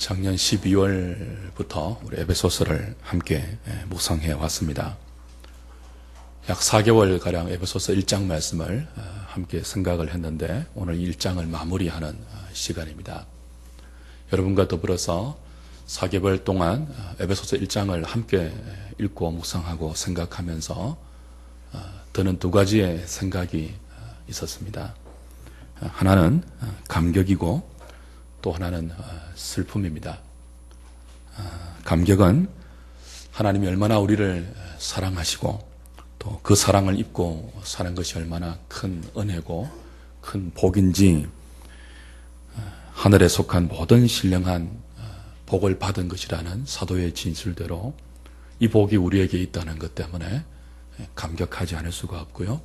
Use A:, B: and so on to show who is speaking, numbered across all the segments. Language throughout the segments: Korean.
A: 작년 12월부터 우리 에베소서를 함께 묵상해 왔습니다. 약 4개월가량 에베소서 1장 말씀을 함께 생각을 했는데 오늘 1장을 마무리하는 시간입니다. 여러분과 더불어서 4개월 동안 에베소서 1장을 함께 읽고 묵상하고 생각하면서 드는 두 가지의 생각이 있었습니다. 하나는 감격이고 또 하나는 슬픔입니다. 감격은 하나님이 얼마나 우리를 사랑하시고 또 그 사랑을 입고 사는 것이 얼마나 큰 은혜고 큰 복인지 하늘에 속한 모든 신령한 복을 받은 것이라는 사도의 진술대로 이 복이 우리에게 있다는 것 때문에 감격하지 않을 수가 없고요.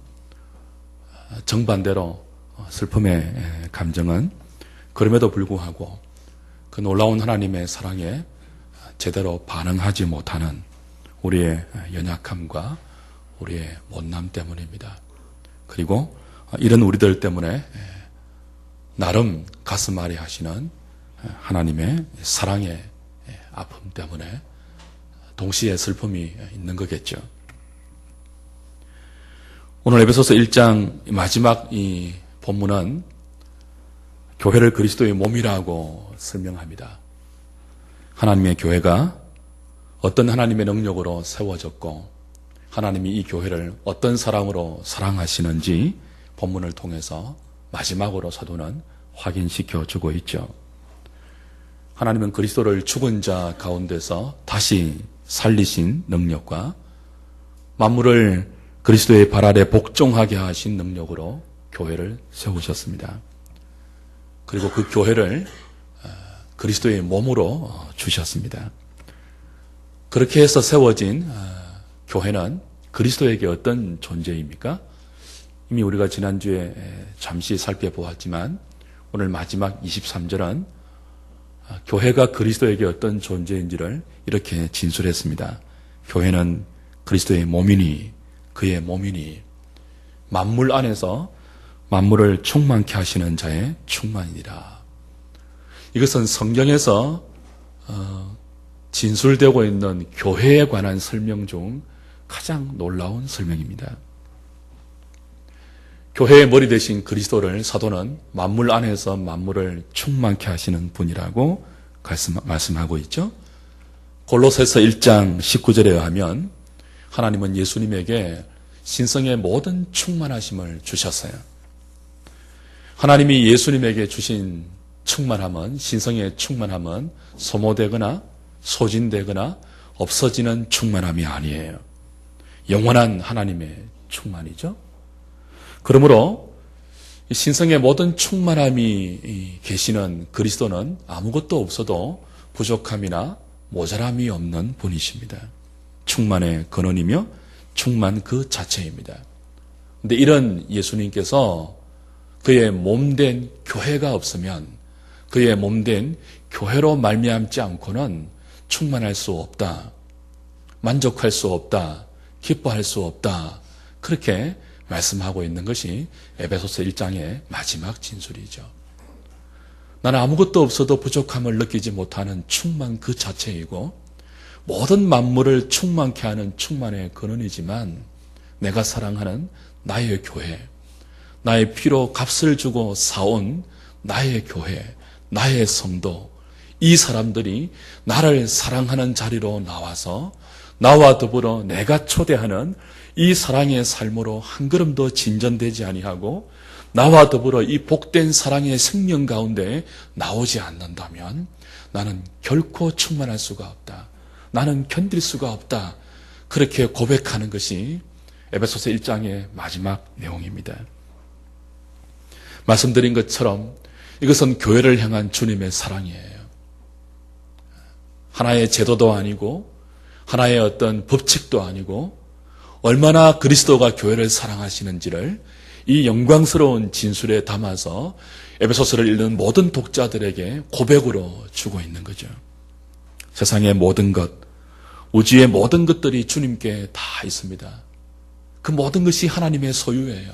A: 정반대로 슬픔의 감정은 그럼에도 불구하고 그 놀라운 하나님의 사랑에 제대로 반응하지 못하는 우리의 연약함과 우리의 못남 때문입니다. 그리고 이런 우리들 때문에 나름 가슴 아리 하시는 하나님의 사랑의 아픔 때문에 동시에 슬픔이 있는 거겠죠. 오늘 에베소서 1장 마지막 이 본문은 교회를 그리스도의 몸이라고 설명합니다. 하나님의 교회가 어떤 하나님의 능력으로 세워졌고 하나님이 이 교회를 어떤 사랑으로 사랑하시는지 본문을 통해서 마지막으로 사도는 확인시켜 주고 있죠. 하나님은 그리스도를 죽은 자 가운데서 다시 살리신 능력과 만물을 그리스도의 발 아래 복종하게 하신 능력으로 교회를 세우셨습니다. 그리고 그 교회를 그리스도의 몸으로 주셨습니다. 그렇게 해서 세워진 교회는 그리스도에게 어떤 존재입니까? 이미 우리가 지난주에 잠시 살펴보았지만 오늘 마지막 23절은 교회가 그리스도에게 어떤 존재인지를 이렇게 진술했습니다. 교회는 그리스도의 몸이니 그의 몸이니 만물 안에서 만물을 충만케 하시는 자의 충만이니라. 이것은 성경에서 진술되고 있는 교회에 관한 설명 중 가장 놀라운 설명입니다. 교회의 머리 대신 그리스도를 사도는 만물 안에서 만물을 충만케 하시는 분이라고 말씀하고 있죠. 골로새서 1장 19절에 의하면 하나님은 예수님에게 신성의 모든 충만하심을 주셨어요. 하나님이 예수님에게 주신 충만함은, 신성의 충만함은 소모되거나 소진되거나 없어지는 충만함이 아니에요. 영원한 하나님의 충만이죠. 그러므로 신성의 모든 충만함이 계시는 그리스도는 아무것도 없어도 부족함이나 모자람이 없는 분이십니다. 충만의 근원이며 충만 그 자체입니다. 그런데 이런 예수님께서 그의 몸된 교회가 없으면 그의 몸된 교회로 말미암지 않고는 충만할 수 없다. 만족할 수 없다. 기뻐할 수 없다. 그렇게 말씀하고 있는 것이 에베소서 1장의 마지막 진술이죠. 나는 아무것도 없어도 부족함을 느끼지 못하는 충만 그 자체이고 모든 만물을 충만케 하는 충만의 근원이지만 내가 사랑하는 나의 교회, 나의 피로 값을 주고 사온 나의 교회, 나의 성도, 이 사람들이 나를 사랑하는 자리로 나와서 나와 더불어 내가 초대하는 이 사랑의 삶으로 한 걸음 더 진전되지 아니하고 나와 더불어 이 복된 사랑의 생명 가운데 나오지 않는다면 나는 결코 충만할 수가 없다. 나는 견딜 수가 없다. 그렇게 고백하는 것이 에베소서 1장의 마지막 내용입니다. 말씀드린 것처럼 이것은 교회를 향한 주님의 사랑이에요. 하나의 제도도 아니고 하나의 어떤 법칙도 아니고 얼마나 그리스도가 교회를 사랑하시는지를 이 영광스러운 진술에 담아서 에베소서를 읽는 모든 독자들에게 고백으로 주고 있는 거죠. 세상의 모든 것, 우주의 모든 것들이 주님께 다 있습니다. 그 모든 것이 하나님의 소유예요.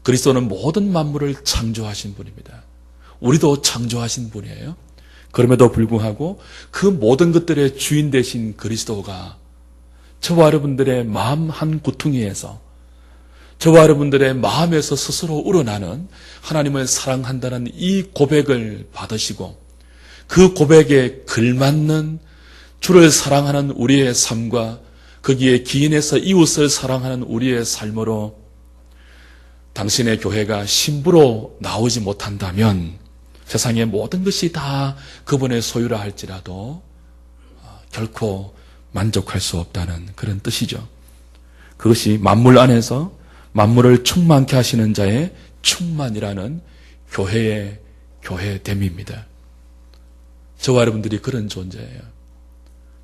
A: 그리스도는 모든 만물을 창조하신 분입니다. 우리도 창조하신 분이에요. 그럼에도 불구하고 그 모든 것들의 주인 되신 그리스도가 저와 여러분들의 마음 한 구퉁이에서, 저와 여러분들의 마음에서 스스로 우러나는 하나님을 사랑한다는 이 고백을 받으시고 그 고백에 걸맞는 주를 사랑하는 우리의 삶과 거기에 기인해서 이웃을 사랑하는 우리의 삶으로 당신의 교회가 신부로 나오지 못한다면 세상의 모든 것이 다 그분의 소유라 할지라도 결코 만족할 수 없다는 그런 뜻이죠. 그것이 만물 안에서 만물을 충만케 하시는 자의 충만이라는 교회의 교회됨입니다. 저와 여러분들이 그런 존재예요.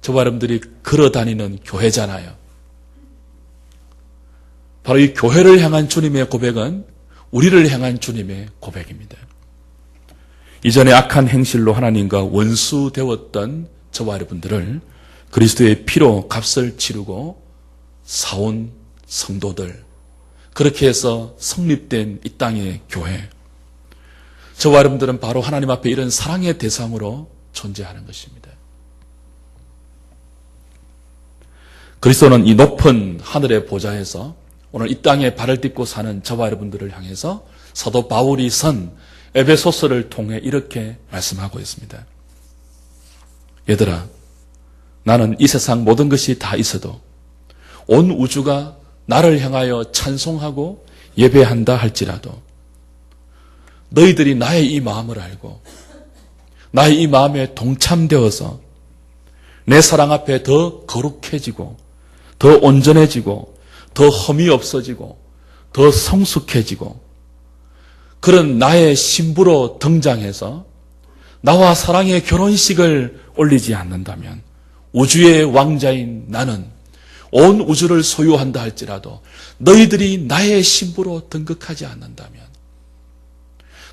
A: 저와 여러분들이 걸어다니는 교회잖아요. 바로 이 교회를 향한 주님의 고백은 우리를 향한 주님의 고백입니다. 이전에 악한 행실로 하나님과 원수되었던 저와 여러분들을 그리스도의 피로 값을 치르고 사온 성도들, 그렇게 해서 성립된 이 땅의 교회, 저와 여러분들은 바로 하나님 앞에 이런 사랑의 대상으로 존재하는 것입니다. 그리스도는 이 높은 하늘의 보좌에서 오늘 이 땅에 발을 딛고 사는 저와 여러분들을 향해서 사도 바울이 선 에베소서를 통해 이렇게 말씀하고 있습니다. 얘들아, 나는 이 세상 모든 것이 다 있어도 온 우주가 나를 향하여 찬송하고 예배한다 할지라도 너희들이 나의 이 마음을 알고 나의 이 마음에 동참되어서 내 사랑 앞에 더 거룩해지고 더 온전해지고 더 흠이 없어지고 더 성숙해지고 그런 나의 신부로 등장해서 나와 사랑의 결혼식을 올리지 않는다면 우주의 왕자인 나는 온 우주를 소유한다 할지라도 너희들이 나의 신부로 등극하지 않는다면,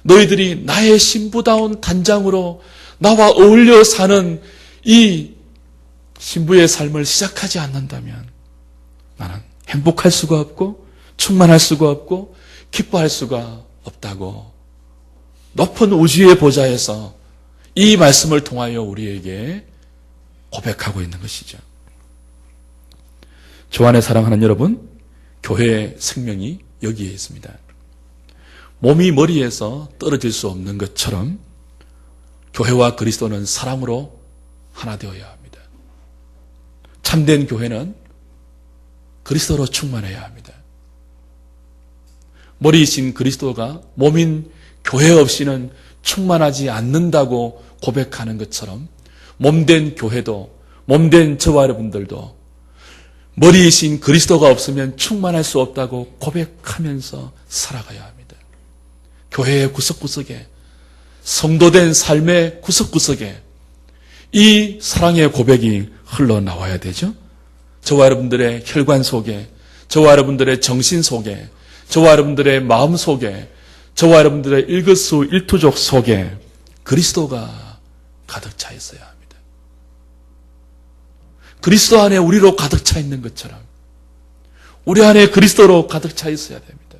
A: 너희들이 나의 신부다운 단장으로 나와 어울려 사는 이 신부의 삶을 시작하지 않는다면 나는 행복할 수가 없고 충만할 수가 없고 기뻐할 수가 없다고 높은 우주의 보좌에서 이 말씀을 통하여 우리에게 고백하고 있는 것이죠. 주 안에 사랑하는 여러분, 교회의 생명이 여기에 있습니다. 몸이 머리에서 떨어질 수 없는 것처럼 교회와 그리스도는 사랑으로 하나 되어야 합니다. 참된 교회는 그리스도로 충만해야 합니다. 머리이신 그리스도가 몸인 교회 없이는 충만하지 않는다고 고백하는 것처럼 몸된 교회도, 몸된 저와 여러분들도 머리이신 그리스도가 없으면 충만할 수 없다고 고백하면서 살아가야 합니다. 교회의 구석구석에, 성도된 삶의 구석구석에 이 사랑의 고백이 흘러나와야 되죠. 저와 여러분들의 혈관 속에, 저와 여러분들의 정신 속에, 저와 여러분들의 마음 속에, 저와 여러분들의 일거수일투족 속에 그리스도가 가득 차 있어야 합니다. 그리스도 안에 우리로 가득 차 있는 것처럼 우리 안에 그리스도로 가득 차 있어야 됩니다.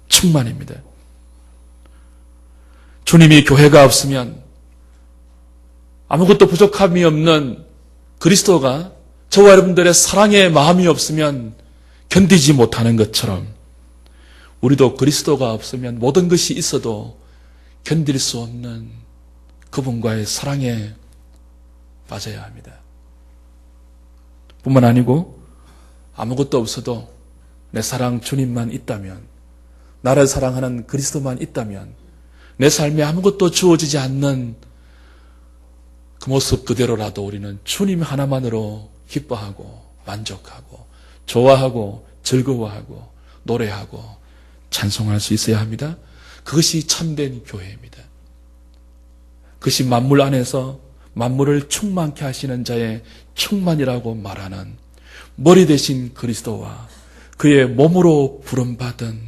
A: 충만입니다. 주님이 교회가 없으면 아무것도 부족함이 없는 그리스도가 저와 여러분들의 사랑의 마음이 없으면 견디지 못하는 것처럼 우리도 그리스도가 없으면 모든 것이 있어도 견딜 수 없는 그분과의 사랑에 빠져야 합니다. 뿐만 아니고 아무것도 없어도 내 사랑 주님만 있다면, 나를 사랑하는 그리스도만 있다면 내 삶에 아무것도 주어지지 않는 그 모습 그대로라도 우리는 주님 하나만으로 기뻐하고 만족하고 좋아하고 즐거워하고 노래하고 찬송할 수 있어야 합니다. 그것이 참된 교회입니다. 그것이 만물 안에서 만물을 충만케 하시는 자의 충만이라고 말하는 머리 대신 그리스도와 그의 몸으로 부름받은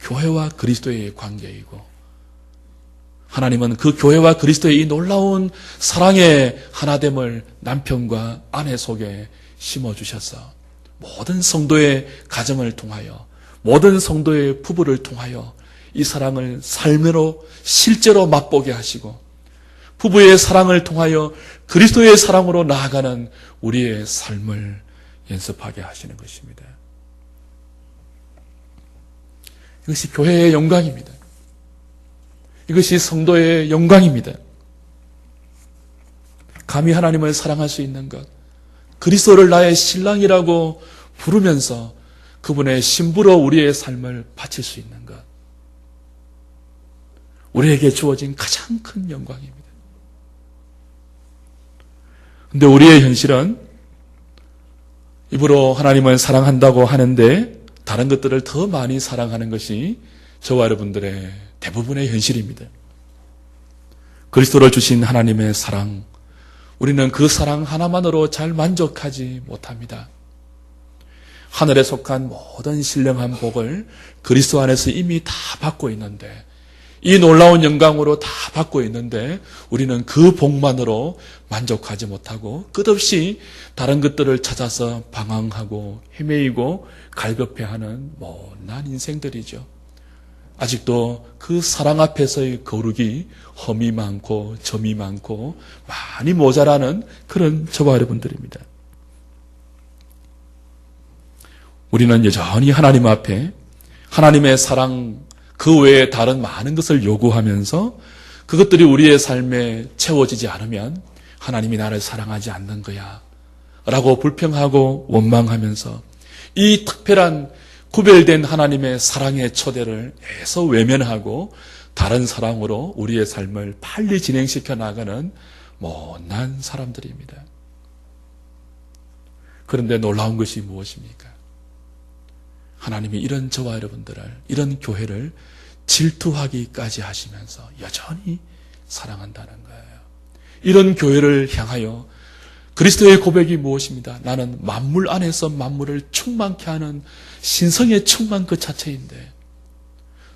A: 교회와 그리스도의 관계이고, 하나님은 그 교회와 그리스도의 이 놀라운 사랑의 하나됨을 남편과 아내 속에 심어주셔서 모든 성도의 가정을 통하여, 모든 성도의 부부를 통하여 이 사랑을 삶으로 실제로 맛보게 하시고 부부의 사랑을 통하여 그리스도의 사랑으로 나아가는 우리의 삶을 연습하게 하시는 것입니다. 이것이 교회의 영광입니다. 이것이 성도의 영광입니다. 감히 하나님을 사랑할 수 있는 것, 그리스도를 나의 신랑이라고 부르면서 그분의 신부로 우리의 삶을 바칠 수 있는 것, 우리에게 주어진 가장 큰 영광입니다. 그런데 우리의 현실은 입으로 하나님을 사랑한다고 하는데 다른 것들을 더 많이 사랑하는 것이 저와 여러분들의 대부분의 현실입니다. 그리스도를 주신 하나님의 사랑, 우리는 그 사랑 하나만으로 잘 만족하지 못합니다. 하늘에 속한 모든 신령한 복을 그리스도 안에서 이미 다 받고 있는데, 이 놀라운 영광으로 다 받고 있는데 우리는 그 복만으로 만족하지 못하고 끝없이 다른 것들을 찾아서 방황하고 헤매이고 갈급해하는 못난 인생들이죠. 아직도 그 사랑 앞에서의 거룩이 험이 많고 점이 많고 많이 모자라는 그런 저와 여러분들입니다. 우리는 여전히 하나님 앞에 하나님의 사랑 그 외에 다른 많은 것을 요구하면서 그것들이 우리의 삶에 채워지지 않으면 하나님이 나를 사랑하지 않는 거야 라고 불평하고 원망하면서 이 특별한 구별된 하나님의 사랑의 초대를 애써 외면하고 다른 사랑으로 우리의 삶을 빨리 진행시켜 나가는 못난 사람들입니다. 그런데 놀라운 것이 무엇입니까? 하나님이 이런 저와 여러분들을, 이런 교회를 질투하기까지 하시면서 여전히 사랑한다는 거예요. 이런 교회를 향하여 그리스도의 고백이 무엇입니다? 나는 만물 안에서 만물을 충만케 하는 신성의 충만 그 자체인데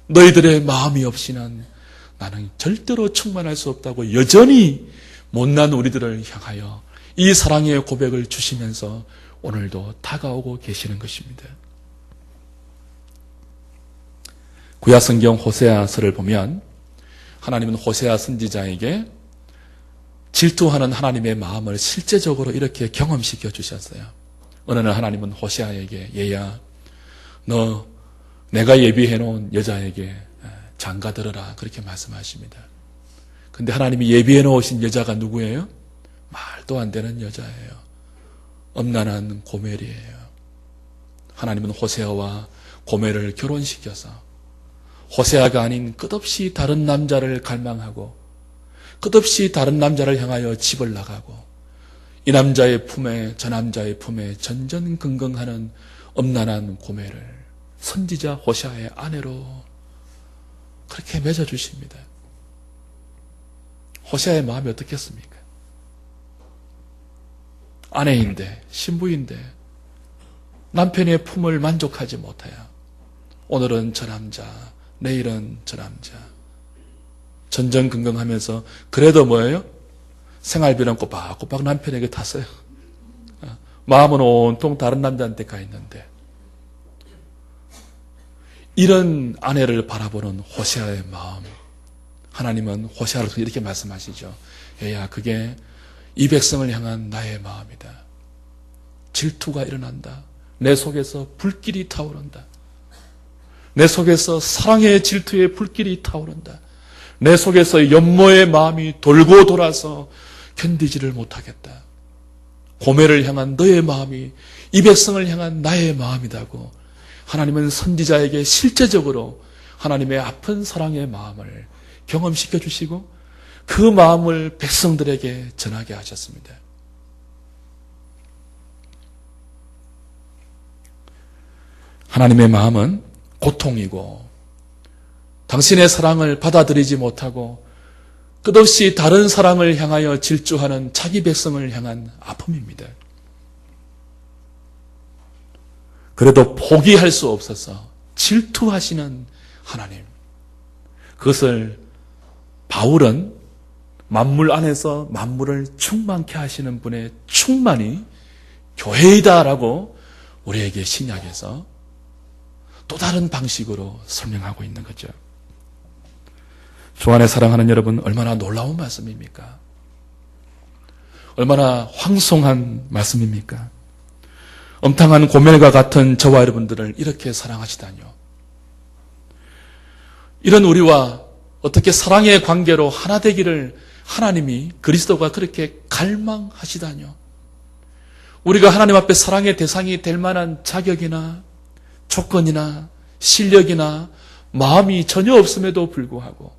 A: 너희들의 마음이 없이는 나는 절대로 충만할 수 없다고 여전히 못난 우리들을 향하여 이 사랑의 고백을 주시면서 오늘도 다가오고 계시는 것입니다. 구약 성경 호세아서를 보면 하나님은 호세아 선지자에게 질투하는 하나님의 마음을 실제적으로 이렇게 경험시켜 주셨어요. 어느 날 하나님은 호세아에게 얘야 너 내가 예비해 놓은 여자에게 장가들어라 그렇게 말씀하십니다. 근데 하나님이 예비해 놓으신 여자가 누구예요? 말도 안 되는 여자예요. 엄난한 고멜이에요. 하나님은 호세아와 고멜을 결혼시켜서 호세아가 아닌 끝없이 다른 남자를 갈망하고 끝없이 다른 남자를 향하여 집을 나가고 이 남자의 품에 저 남자의 품에 전전긍긍하는 엄난한 고멜을 선지자 호세아의 아내로 그렇게 맺어주십니다. 호세아의 마음이 어떻겠습니까? 아내인데 신부인데 남편의 품을 만족하지 못해요. 오늘은 저 남자 내일은 저 남자 전전긍긍하면서 그래도 뭐예요? 생활비는 꼬박꼬박 남편에게 탔어요. 마음은 온통 다른 남자한테 가 있는데 이런 아내를 바라보는 호세아의 마음, 하나님은 호세아를 통해 이렇게 말씀하시죠. 얘야 그게 이 백성을 향한 나의 마음이다. 질투가 일어난다. 내 속에서 불길이 타오른다. 내 속에서 사랑의 질투의 불길이 타오른다. 내 속에서 연모의 마음이 돌고 돌아서 견디지를 못하겠다. 고멜을 향한 너의 마음이 이 백성을 향한 나의 마음이다고 하나님은 선지자에게 실제적으로 하나님의 아픈 사랑의 마음을 경험시켜 주시고 그 마음을 백성들에게 전하게 하셨습니다. 하나님의 마음은 고통이고 당신의 사랑을 받아들이지 못하고 끝없이 다른 사랑을 향하여 질주하는 자기 백성을 향한 아픔입니다. 그래도 포기할 수 없어서 질투하시는 하나님. 그것을 바울은 만물 안에서 만물을 충만케 하시는 분의 충만이 교회이다라고 우리에게 신약에서 또 다른 방식으로 설명하고 있는 거죠. 주 안에 사랑하는 여러분, 얼마나 놀라운 말씀입니까? 얼마나 황송한 말씀입니까? 엄탕한 고멜과 같은 저와 여러분들을 이렇게 사랑하시다뇨. 이런 우리와 어떻게 사랑의 관계로 하나 되기를 하나님이, 그리스도가 그렇게 갈망하시다뇨. 우리가 하나님 앞에 사랑의 대상이 될 만한 자격이나 조건이나 실력이나 마음이 전혀 없음에도 불구하고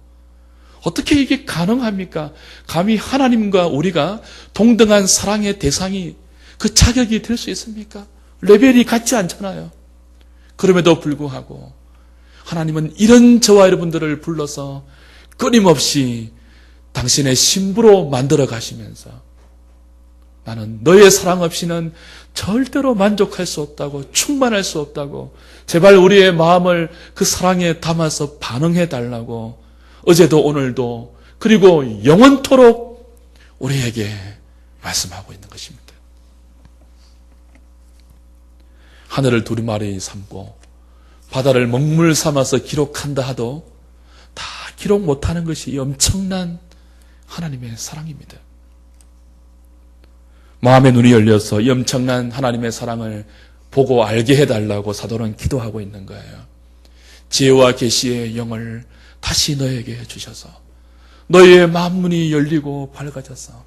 A: 어떻게 이게 가능합니까? 감히 하나님과 우리가 동등한 사랑의 대상이, 그 자격이 될 수 있습니까? 레벨이 같지 않잖아요. 그럼에도 불구하고 하나님은 이런 저와 여러분들을 불러서 끊임없이 당신의 신부로 만들어 가시면서 나는 너의 사랑 없이는 절대로 만족할 수 없다고, 충만할 수 없다고, 제발 우리의 마음을 그 사랑에 담아서 반응해 달라고 어제도 오늘도 그리고 영원토록 우리에게 말씀하고 있는 것입니다. 하늘을 두루마리 삼고 바다를 먹물 삼아서 기록한다 하도 다 기록 못하는 것이 이 엄청난 하나님의 사랑입니다. 마음의 눈이 열려서 이 엄청난 하나님의 사랑을 보고 알게 해달라고 사도는 기도하고 있는 거예요. 지혜와 계시의 영을 다시 너에게 주셔서 너희의 마음문이 열리고 밝아져서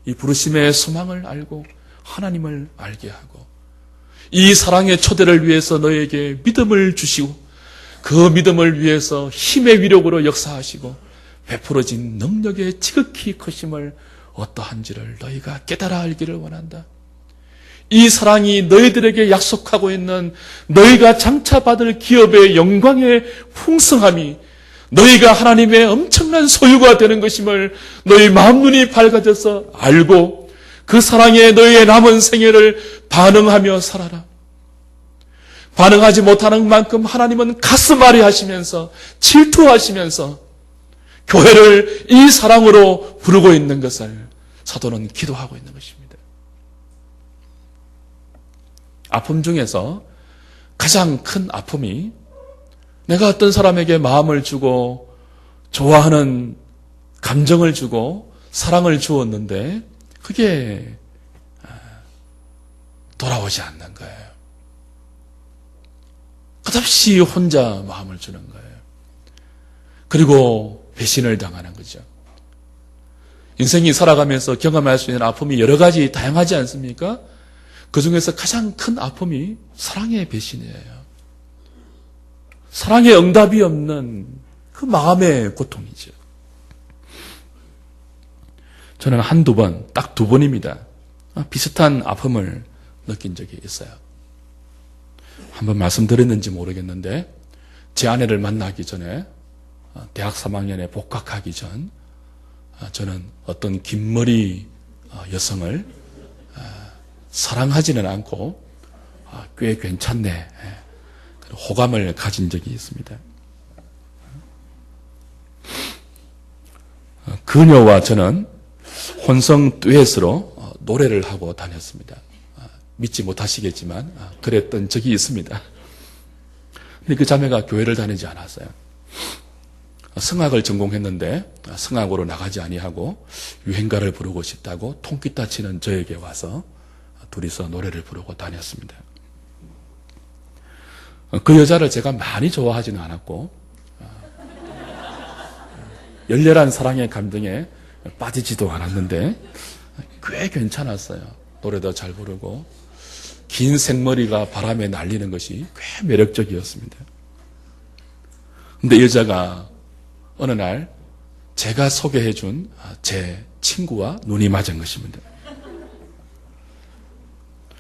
A: 이 부르심의 소망을 알고 하나님을 알게 하고 이 사랑의 초대를 위해서 너에게 믿음을 주시고 그 믿음을 위해서 힘의 위력으로 역사하시고 베풀어진 능력의 지극히 크심을 어떠한지를 너희가 깨달아 알기를 원한다. 이 사랑이 너희들에게 약속하고 있는 너희가 장차 받을 기업의 영광의 풍성함이 너희가 하나님의 엄청난 소유가 되는 것임을 너희 마음눈이 밝아져서 알고 그 사랑에 너희의 남은 생애를 반응하며 살아라. 반응하지 못하는 만큼 하나님은 가슴앓이 하시면서 질투하시면서 교회를 이 사랑으로 부르고 있는 것을 사도는 기도하고 있는 것입니다. 아픔 중에서 가장 큰 아픔이 내가 어떤 사람에게 마음을 주고 좋아하는 감정을 주고 사랑을 주었는데 그게 돌아오지 않는 거예요. 끝없이 혼자 마음을 주는 거예요. 그리고 배신을 당하는 거죠. 인생이 살아가면서 경험할 수 있는 아픔이 여러 가지 다양하지 않습니까? 그 중에서 가장 큰 아픔이 사랑의 배신이에요. 사랑의 응답이 없는 그 마음의 고통이죠. 저는 한두 번, 딱 두 번입니다. 비슷한 아픔을 느낀 적이 있어요. 한번 말씀드렸는지 모르겠는데 제 아내를 만나기 전에 대학 3학년에 복학하기 전 저는 어떤 긴머리 여성을 사랑하지는 않고 꽤 괜찮네 호감을 가진 적이 있습니다. 그녀와 저는 혼성 듀엣으로 노래를 하고 다녔습니다. 믿지 못하시겠지만 그랬던 적이 있습니다. 근데 그 자매가 교회를 다니지 않았어요. 성악을 전공했는데 성악으로 나가지 아니하고 유행가를 부르고 싶다고 통기타 치는 저에게 와서 둘이서 노래를 부르고 다녔습니다. 그 여자를 제가 많이 좋아하지는 않았고 열렬한 사랑의 감정에 빠지지도 않았는데 꽤 괜찮았어요. 노래도 잘 부르고 긴 생머리가 바람에 날리는 것이 꽤 매력적이었습니다. 근데 이 여자가 어느 날 제가 소개해준 제 친구와 눈이 맞은 것입니다.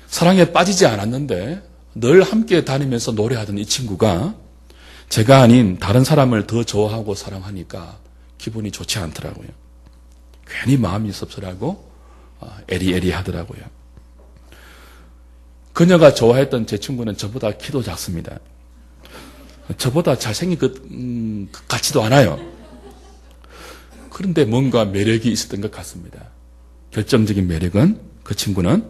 A: 사랑에 빠지지 않았는데 늘 함께 다니면서 노래하던 이 친구가 제가 아닌 다른 사람을 더 좋아하고 사랑하니까 기분이 좋지 않더라고요. 괜히 마음이 섭섭하고 애리애리하더라고요. 그녀가 좋아했던 제 친구는 저보다 키도 작습니다. 저보다 잘생긴 것 같지도 않아요. 그런데 뭔가 매력이 있었던 것 같습니다. 결정적인 매력은 그 친구는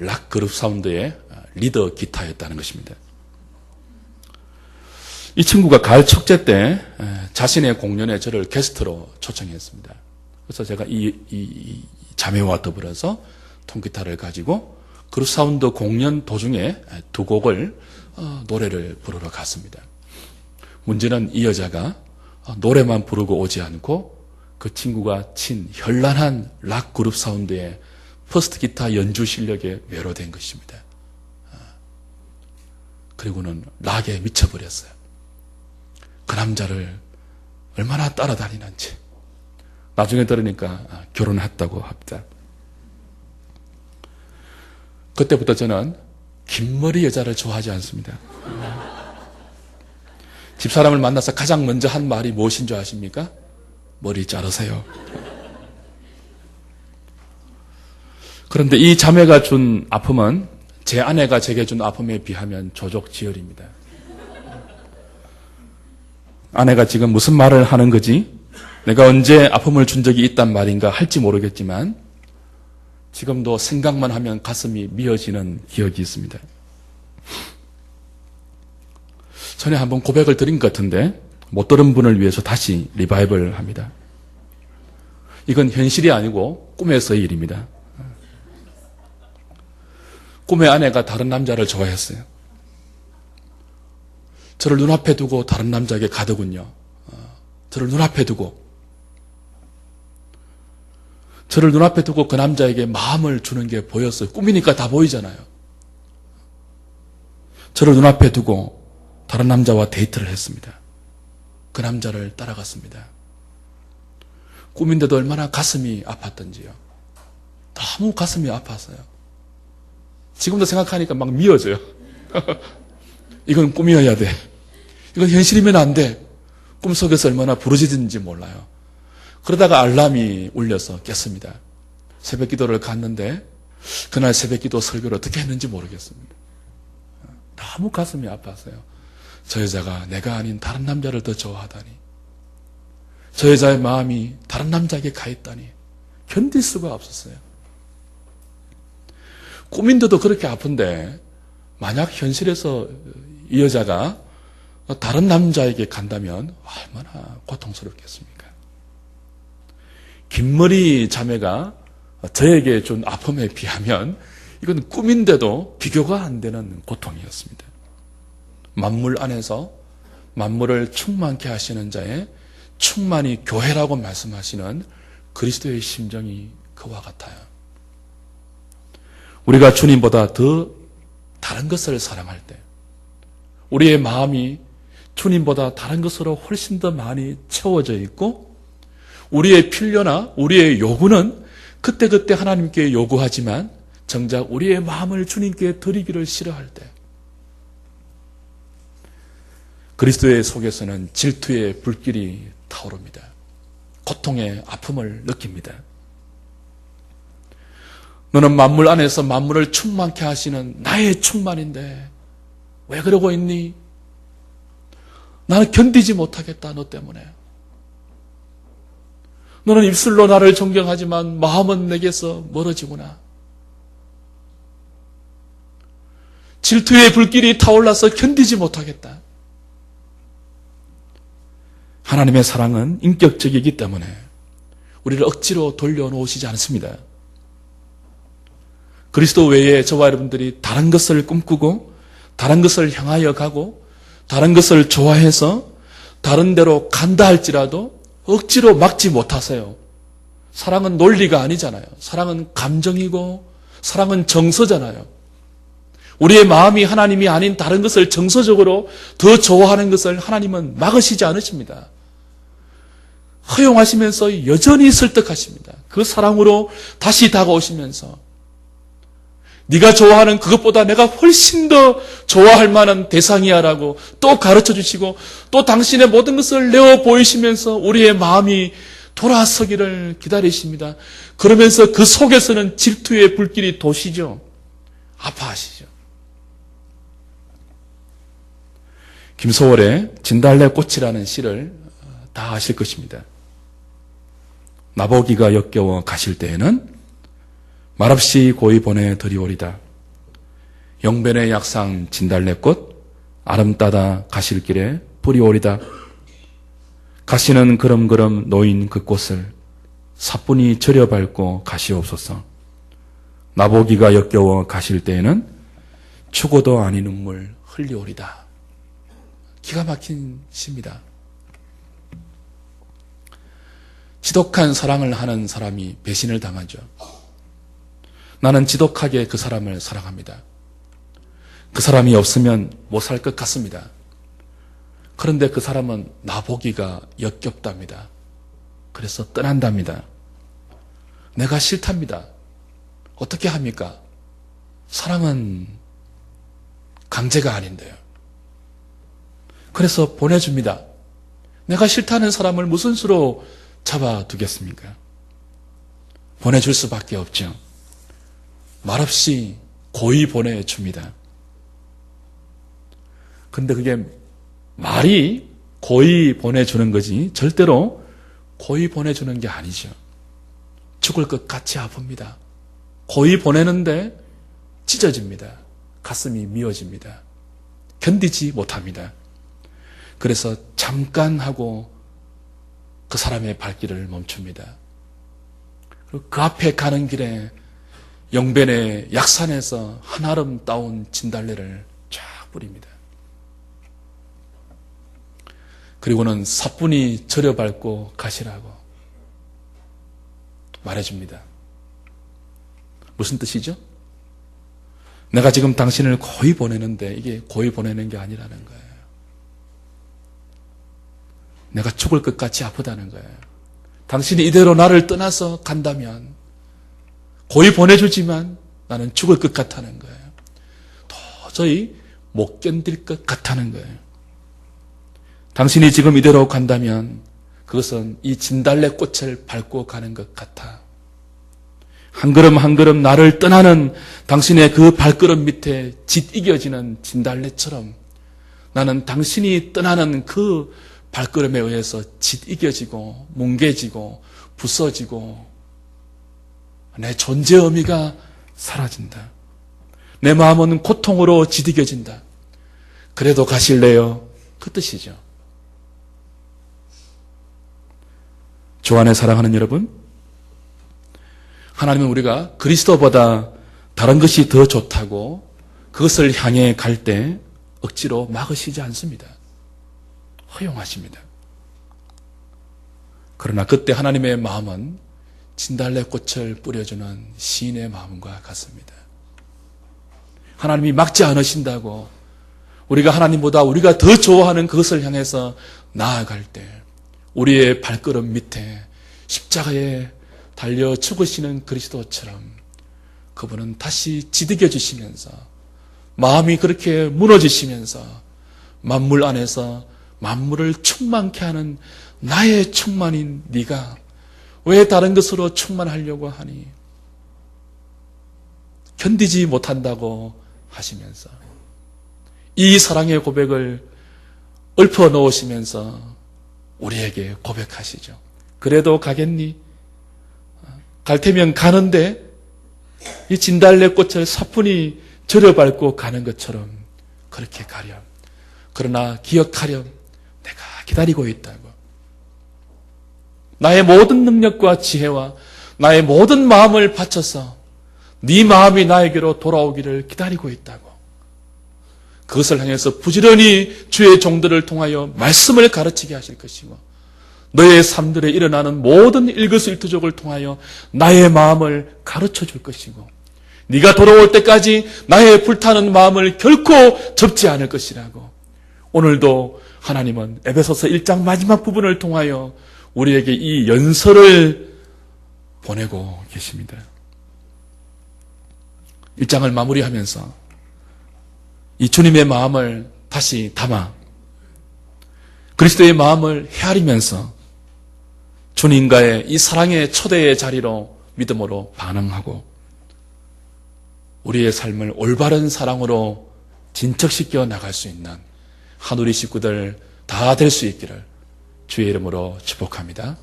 A: 락 그룹 사운드의 리더 기타였다는 것입니다. 이 친구가 가을 축제 때 자신의 공연에 저를 게스트로 초청했습니다. 그래서 제가 이 자매와 더불어서 통기타를 가지고 그룹 사운드 공연 도중에 두 곡을 노래를 부르러 갔습니다. 문제는 이 여자가 노래만 부르고 오지 않고 그 친구가 친 현란한 락 그룹 사운드의 퍼스트 기타 연주 실력에 매료된 것입니다. 그리고는 락에 미쳐버렸어요. 그 남자를 얼마나 따라다니는지. 나중에 들으니까 결혼했다고 합니다. 그때부터 저는 긴 머리 여자를 좋아하지 않습니다. 집사람을 만나서 가장 먼저 한 말이 무엇인 줄 아십니까? 머리 자르세요. 그런데 이 자매가 준 아픔은 제 아내가 제게 준 아픔에 비하면 조족지혈입니다. 아내가 지금 무슨 말을 하는 거지? 내가 언제 아픔을 준 적이 있단 말인가 할지 모르겠지만 지금도 생각만 하면 가슴이 미어지는 기억이 있습니다. 전에 한번 고백을 드린 것 같은데 못 들은 분을 위해서 다시 리바이벌 합니다. 이건 현실이 아니고 꿈에서의 일입니다. 꿈의 아내가 다른 남자를 좋아했어요. 저를 눈앞에 두고 다른 남자에게 가더군요. 저를 눈앞에 두고 그 남자에게 마음을 주는 게 보였어요. 꿈이니까 다 보이잖아요. 저를 눈앞에 두고 다른 남자와 데이트를 했습니다. 그 남자를 따라갔습니다. 꿈인데도 얼마나 가슴이 아팠던지요. 너무 가슴이 아팠어요. 지금도 생각하니까 막 미어져요. 이건 꿈이어야 돼. 이건 현실이면 안 돼. 꿈속에서 얼마나 부르짖는지 몰라요. 그러다가 알람이 울려서 깼습니다. 새벽 기도를 갔는데 그날 새벽 기도 설교를 어떻게 했는지 모르겠습니다. 너무 가슴이 아팠어요. 저 여자가 내가 아닌 다른 남자를 더 좋아하다니. 저 여자의 마음이 다른 남자에게 가 있다니. 견딜 수가 없었어요. 꿈인데도 그렇게 아픈데 만약 현실에서 이 여자가 다른 남자에게 간다면 얼마나 고통스럽겠습니까? 긴머리 자매가 저에게 준 아픔에 비하면 이건 꿈인데도 비교가 안 되는 고통이었습니다. 만물 안에서 만물을 충만케 하시는 자의 충만히 교회라고 말씀하시는 그리스도의 심정이 그와 같아요. 우리가 주님보다 더 다른 것을 사랑할 때 우리의 마음이 주님보다 다른 것으로 훨씬 더 많이 채워져 있고 우리의 필요나 우리의 요구는 그때그때 하나님께 요구하지만 정작 우리의 마음을 주님께 드리기를 싫어할 때 그리스도의 속에서는 질투의 불길이 타오릅니다. 고통의 아픔을 느낍니다. 너는 만물 안에서 만물을 충만케 하시는 나의 충만인데 왜 그러고 있니? 나는 견디지 못하겠다 너 때문에. 너는 입술로 나를 존경하지만 마음은 내게서 멀어지구나. 질투의 불길이 타올라서 견디지 못하겠다. 하나님의 사랑은 인격적이기 때문에 우리를 억지로 돌려놓으시지 않습니다. 그리스도 외에 저와 여러분들이 다른 것을 꿈꾸고 다른 것을 향하여 가고 다른 것을 좋아해서 다른 데로 간다 할지라도 억지로 막지 못하세요. 사랑은 논리가 아니잖아요. 사랑은 감정이고 사랑은 정서잖아요. 우리의 마음이 하나님이 아닌 다른 것을 정서적으로 더 좋아하는 것을 하나님은 막으시지 않으십니다. 허용하시면서 여전히 설득하십니다. 그 사랑으로 다시 다가오시면서 네가 좋아하는 그것보다 내가 훨씬 더 좋아할 만한 대상이야라고 또 가르쳐 주시고 또 당신의 모든 것을 내어 보이시면서 우리의 마음이 돌아서기를 기다리십니다. 그러면서 그 속에서는 질투의 불길이 도시죠. 아파하시죠. 김소월의 진달래꽃이라는 시를 다 아실 것입니다. 나보기가 역겨워 가실 때에는 말없이 고이 보내드리오리다. 영변의 약상 진달래꽃 아름 따다 가실 길에
B: 뿌리오리다. 가시는 그름그름 놓인 그 꽃을 사뿐히 절여밟고 가시옵소서. 나보기가 역겨워 가실 때에는 추고도 아닌 눈물 흘리오리다. 기가 막힌 시입니다. 지독한 사랑을 하는 사람이 배신을 당하죠. 나는 지독하게 그 사람을 사랑합니다. 그 사람이 없으면 못 살 것 같습니다. 그런데 그 사람은 나보기가 역겹답니다. 그래서 떠난답니다. 내가 싫답니다. 어떻게 합니까? 사랑은 강제가 아닌데요. 그래서 보내줍니다. 내가 싫다는 사람을 무슨 수로 잡아두겠습니까? 보내줄 수밖에 없죠. 말없이 고이 보내줍니다. 근데 그게 말이 고이 보내주는 거지 절대로 고이 보내주는 게 아니죠. 죽을 것 같이 아픕니다. 고이 보내는데 찢어집니다. 가슴이 미어집니다. 견디지 못합니다. 그래서 잠깐 하고 그 사람의 발길을 멈춥니다. 그리고 그 앞에 가는 길에 영변의 약산에서 한아름 따온 진달래를 쫙 뿌립니다. 그리고는 사뿐히 절여밟고 가시라고 말해줍니다. 무슨 뜻이죠? 내가 지금 당신을 고이 보내는데 이게 고이 보내는 게 아니라는 거예요. 내가 죽을 것 같이 아프다는 거예요. 당신이 이대로 나를 떠나서 간다면 고이 보내주지만 나는 죽을 것 같다는 거예요. 도저히 못 견딜 것 같다는 거예요. 당신이 지금 이대로 간다면 그것은 이 진달래 꽃을 밟고 가는 것 같아. 한 걸음 한 걸음 나를 떠나는 당신의 그 발걸음 밑에 짓이겨지는 진달래처럼 나는 당신이 떠나는 그 발걸음에 의해서 짓이겨지고 뭉개지고 부서지고 내 존재 의미가 사라진다. 내 마음은 고통으로 짓이겨진다. 그래도 가실래요? 그 뜻이죠. 주 안에 사랑하는 여러분, 하나님은 우리가 그리스도보다 다른 것이 더 좋다고 그것을 향해 갈 때 억지로 막으시지 않습니다. 허용하십니다. 그러나 그때 하나님의 마음은 진달래 꽃을 뿌려주는 시인의 마음과 같습니다. 하나님이 막지 않으신다고 우리가 하나님보다 우리가 더 좋아하는 그것을 향해서 나아갈 때 우리의 발걸음 밑에 십자가에 달려 죽으시는 그리스도처럼 그분은 다시 지득여 주시면서 마음이 그렇게 무너지시면서 만물 안에서 만물을 충만케 하는 나의 충만인 네가 왜 다른 것으로 충만하려고 하니? 견디지 못한다고 하시면서 이 사랑의 고백을 읊어 놓으시면서 우리에게 고백하시죠. 그래도 가겠니? 갈 테면 가는데 이 진달래 꽃을 사뿐히 절여밟고 가는 것처럼 그렇게 가렴. 그러나 기억하렴. 내가 기다리고 있다고. 나의 모든 능력과 지혜와 나의 모든 마음을 바쳐서 네 마음이 나에게로 돌아오기를 기다리고 있다고. 그것을 향해서 부지런히 주의 종들을 통하여 말씀을 가르치게 하실 것이고 너의 삶들에 일어나는 모든 일거수일투족을 통하여 나의 마음을 가르쳐 줄 것이고 네가 돌아올 때까지 나의 불타는 마음을 결코 접지 않을 것이라고. 오늘도 하나님은 에베소서 1장 마지막 부분을 통하여 우리에게 이 연설을 보내고 계십니다. 1장을 마무리하면서 이 주님의 마음을 다시 담아 그리스도의 마음을 헤아리면서 주님과의 이 사랑의 초대의 자리로 믿음으로 반응하고 우리의 삶을 올바른 사랑으로 진척시켜 나갈 수 있는 한우리 식구들 다 될 수 있기를 주의 이름으로 축복합니다.